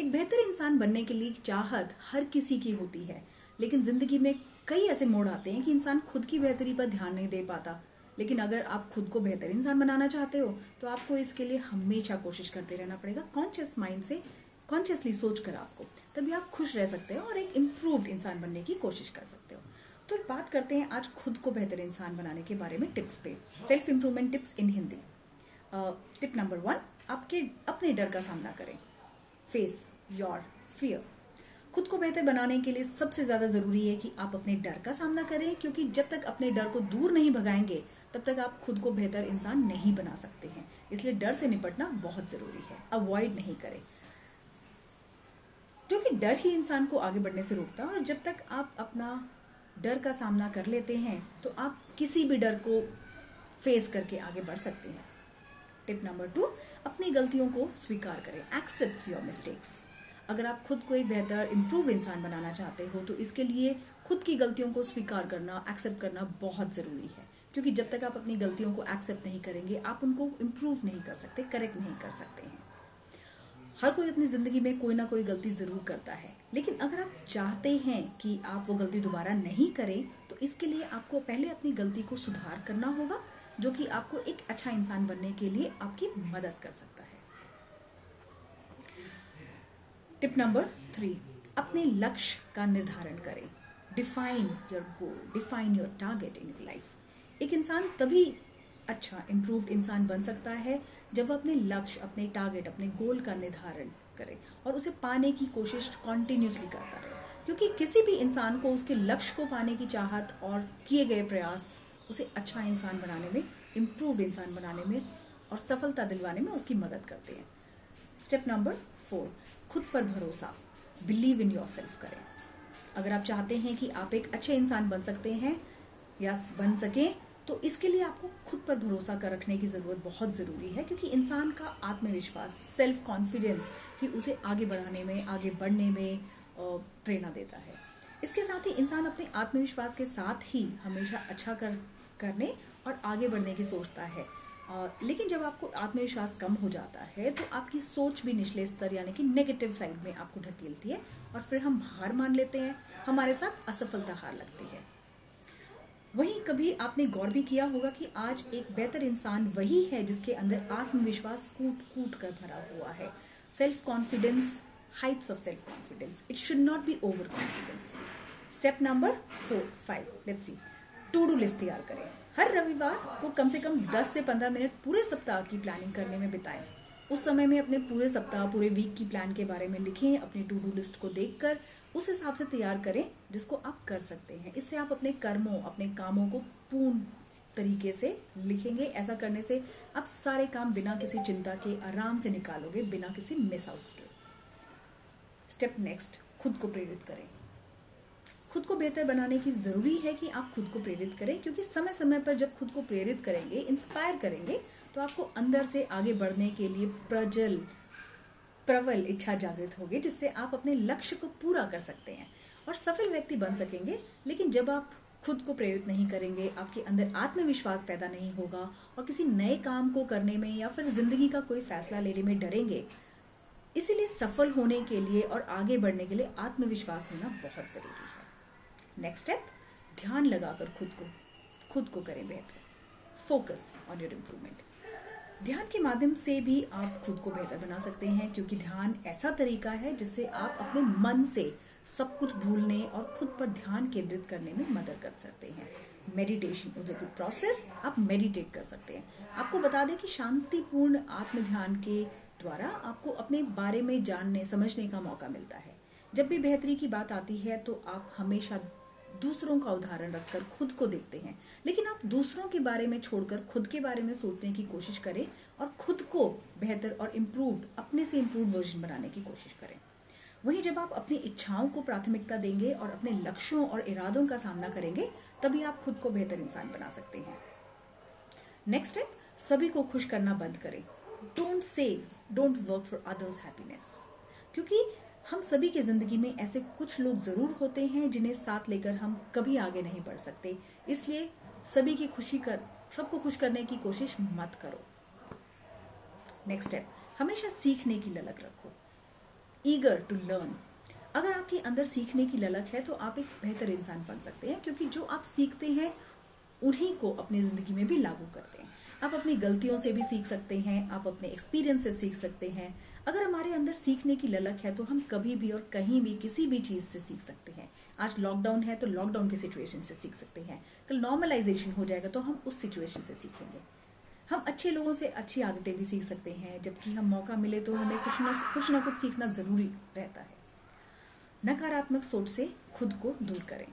एक बेहतर इंसान बनने के लिए चाहत हर किसी की होती है, लेकिन जिंदगी में कई ऐसे मोड़ आते हैं कि इंसान खुद की बेहतरी पर ध्यान नहीं दे पाता। लेकिन अगर आप खुद को बेहतर इंसान बनाना चाहते हो तो आपको इसके लिए हमेशा कोशिश करते रहना पड़ेगा। कॉन्शियस माइंड से कॉन्शियसली सोच कर आपको, तभी आप खुश रह सकते हो और एक इम्प्रूव्ड इंसान बनने की कोशिश कर सकते हो। तो बात करते हैं आज खुद को बेहतर इंसान बनाने के बारे में टिप्स पे। सेल्फ इंप्रूवमेंट टिप्स इन हिंदी। टिप नंबर 1, आपके अपने डर का सामना करें। Face your fear. खुद को बेहतर बनाने के लिए सबसे ज्यादा जरूरी है कि आप अपने डर का सामना करें, क्योंकि जब तक अपने डर को दूर नहीं भगाएंगे तब तक आप खुद को बेहतर इंसान नहीं बना सकते हैं। इसलिए डर से निपटना बहुत जरूरी है, अवॉइड नहीं करें, क्योंकि डर ही इंसान को आगे बढ़ने से रोकता है। और जब तक आप अपना डर का सामना कर लेते हैं तो आप किसी भी डर को फेस करके आगे बढ़ सकते हैं। टिप नंबर 2, अपनी गलतियों को स्वीकार करें। Accept your mistakes. अगर आप खुद को एक बेहतर इम्प्रूव इंसान बनाना चाहते हो तो इसके लिए खुद की गलतियों को स्वीकार करना, एक्सेप्ट करना बहुत जरूरी है, क्योंकि जब तक आप अपनी गलतियों को एक्सेप्ट नहीं करेंगे आप उनको इम्प्रूव नहीं कर सकते, करेक्ट नहीं कर सकते हैं। हर कोई अपनी जिंदगी में कोई ना कोई गलती जरूर करता है, लेकिन अगर आप चाहते हैं कि आप वो गलती दोबारा नहीं करें तो इसके लिए आपको पहले अपनी गलती को सुधार करना होगा, जो कि आपको एक अच्छा इंसान बनने के लिए आपकी मदद कर सकता है। टिप नंबर 3, अपने लक्ष्य का निर्धारण करें। Define your goal, define your target in your life. एक इंसान तभी अच्छा इम्प्रूव्ड इंसान बन सकता है जब अपने लक्ष्य, अपने टारगेट, अपने गोल का निर्धारण करे और उसे पाने की कोशिश कॉन्टिन्यूसली करता रहे, क्योंकि किसी भी इंसान को उसके लक्ष्य को पाने की चाहत और किए गए प्रयास उसे अच्छा इंसान बनाने में, इम्प्रूव्ड इंसान बनाने में और सफलता दिलवाने में उसकी मदद करते हैं। स्टेप नंबर 4, खुद पर भरोसा, बिलीव इन योर सेल्फ करें। अगर आप चाहते हैं कि आप एक अच्छे इंसान बन सकते हैं या बन सके तो इसके लिए आपको खुद पर भरोसा कर रखने की जरूरत बहुत जरूरी है, क्योंकि इंसान का आत्मविश्वास, सेल्फ कॉन्फिडेंस ही उसे आगे बढ़ाने में, आगे बढ़ने में प्रेरणा देता है। इसके साथ ही इंसान अपने आत्मविश्वास के साथ ही हमेशा अच्छा करने और आगे बढ़ने की सोचता है। लेकिन जब आपको आत्मविश्वास कम हो जाता है तो आपकी सोच भी निचले स्तर यानी कि नेगेटिव साइड में आपको ढकेलती है और फिर हम हार मान लेते हैं, हमारे साथ असफलता हार लगती है। वहीं कभी आपने गौर भी किया होगा कि आज एक बेहतर इंसान वही है जिसके अंदर आत्मविश्वास कूट कूट कर भरा हुआ है। Self confidence, heights of self confidence, it should not be over confidence. Step number 4, 5, let's see. To do list तैयार करें। हर रविवार को कम से कम 10 से 15 मिनट पूरे सप्ताह की प्लानिंग करने में बिताएं। उस समय में अपने पूरे सप्ताह, पूरे वीक की प्लान के बारे में लिखें। अपनी टू डू लिस्ट को देखकर उस हिसाब से तैयार करें जिसको आप कर सकते हैं। इससे आप अपने कर्मों, अपने कामों को पूर्ण तरीके से लिखेंगे। ऐसा करने से आप सारे काम बिना किसी चिंता के आराम से निकालोगे, बिना किसी मिस आउट्स के। स्टेप नेक्स्ट, खुद को प्रेरित करें। खुद को बेहतर बनाने की जरूरी है कि आप खुद को प्रेरित करें, क्योंकि समय समय पर जब खुद को प्रेरित करेंगे, इंस्पायर करेंगे, तो आपको अंदर से आगे बढ़ने के लिए प्रबल इच्छा जागृत होगी, जिससे आप अपने लक्ष्य को पूरा कर सकते हैं और सफल व्यक्ति बन सकेंगे। लेकिन जब आप खुद को प्रेरित नहीं करेंगे, आपके अंदर आत्मविश्वास पैदा नहीं होगा और किसी नए काम को करने में या फिर जिंदगी का कोई फैसला लेने में डरेंगे। इसीलिए सफल होने के लिए और आगे बढ़ने के लिए आत्मविश्वास होना बहुत जरूरी है। नेक्स्ट स्टेप, ध्यान लगाकर खुद को करें बेहतर। Focus on your improvement. ध्यान के माध्यम से भी आप खुद को बेहतर बना सकते हैं, क्योंकि ध्यान ऐसा तरीका है जिससे आप अपने मन से सब कुछ भूलने और खुद पर ध्यान केंद्रित करने में मदद कर सकते हैं। Meditation is a good process. आप मेडिटेट कर सकते हैं। आपको बता दें कि शांतिपूर्ण आत्म ध्यान के द्वारा आपको अपने बारे में जानने, समझने का मौका मिलता है। जब भी बेहतरी की बात आती है तो आप हमेशा दूसरों का उदाहरण रखकर खुद को देखते हैं, लेकिन आप दूसरों के बारे में छोड़कर खुद के बारे में सोचने की कोशिश करें और खुद को बेहतर और इम्प्रूव्ड, अपने से इम्प्रूव्ड वर्जन बनाने की कोशिश करें। वहीं जब आप अपनी इच्छाओं को प्राथमिकता देंगे और अपने लक्ष्यों और इरादों का सामना करेंगे, तभी आप खुद को बेहतर इंसान बना सकते हैं। नेक्स्ट स्टेप, सभी को खुश करना बंद करें। Don't work for others happiness, क्योंकि हम सभी के जिंदगी में ऐसे कुछ लोग जरूर होते हैं जिन्हें साथ लेकर हम कभी आगे नहीं बढ़ सकते। इसलिए सबको खुश करने की कोशिश मत करो। नेक्स्ट स्टेप, हमेशा सीखने की ललक रखो। Eager to learn. अगर आपके अंदर सीखने की ललक है तो आप एक बेहतर इंसान बन सकते हैं, क्योंकि जो आप सीखते हैं उन्हीं को अपनी जिंदगी में भी लागू करते हैं। आप अपनी गलतियों से भी सीख सकते हैं, आप अपने एक्सपीरियंस से सीख सकते हैं। अगर हमारे अंदर सीखने की ललक है तो हम कभी भी और कहीं भी किसी भी चीज से सीख सकते हैं। आज लॉकडाउन है तो लॉकडाउन की सिचुएशन से सीख सकते हैं, कल नॉर्मलाइजेशन हो जाएगा तो हम उस सिचुएशन से सीखेंगे। हम अच्छे लोगों से अच्छी आदतें भी सीख सकते हैं, जबकि हम मौका मिले तो हमें कुछ ना कुछ सीखना जरूरी रहता है। नकारात्मक सोच से खुद को दूर करें।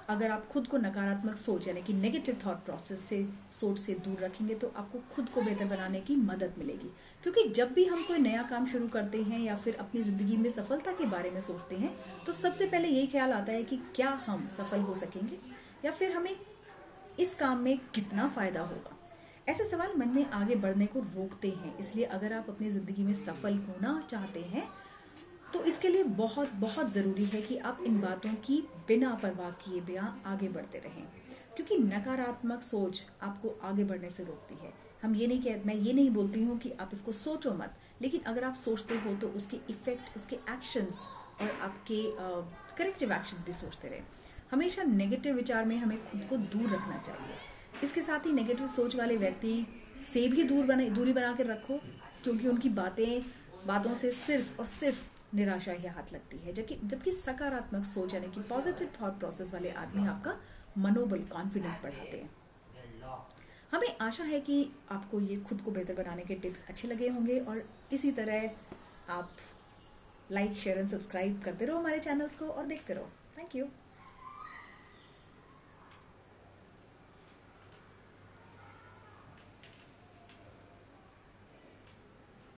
अगर आप खुद को नकारात्मक सोच यानी कि नेगेटिव थॉट प्रोसेस से सोच से दूर रखेंगे तो आपको खुद को बेहतर बनाने की मदद मिलेगी। क्योंकि जब भी हम कोई नया काम शुरू करते हैं या फिर अपनी जिंदगी में सफलता के बारे में सोचते हैं तो सबसे पहले यही ख्याल आता है कि क्या हम सफल हो सकेंगे या फिर हमें इस काम में कितना फायदा होगा। ऐसे सवाल मन में आगे बढ़ने को रोकते हैं। इसलिए अगर आप अपनी जिंदगी में सफल होना चाहते हैं तो इसके लिए बहुत बहुत जरूरी है कि आप इन बातों की बिना परवाह किए बिना आगे बढ़ते रहें, क्योंकि नकारात्मक सोच आपको आगे बढ़ने से रोकती है। मैं ये नहीं बोलती हूँ कि आप इसको सोचो मत, लेकिन अगर आप सोचते हो तो उसके इफेक्ट, उसके एक्शंस और आपके करेक्टिव एक्शंस भी सोचते रहे। हमेशा नेगेटिव विचार में हमें खुद को दूर रखना चाहिए। इसके साथ ही नेगेटिव सोच वाले व्यक्ति से भी दूरी बना के रखो, क्योंकि उनकी बातों से सिर्फ और सिर्फ निराशा ही हाथ लगती है। जबकि सकारात्मक सोच यानी कि पॉजिटिव थॉट प्रोसेस वाले आदमी आपका मनोबल, कॉन्फिडेंस बढ़ाते हैं। हमें आशा है कि आपको ये खुद को बेहतर बनाने के टिप्स अच्छे लगे होंगे और इसी तरह आप लाइक, शेयर एंड सब्सक्राइब करते रहो हमारे चैनल्स को और देखते रहो। Thank you.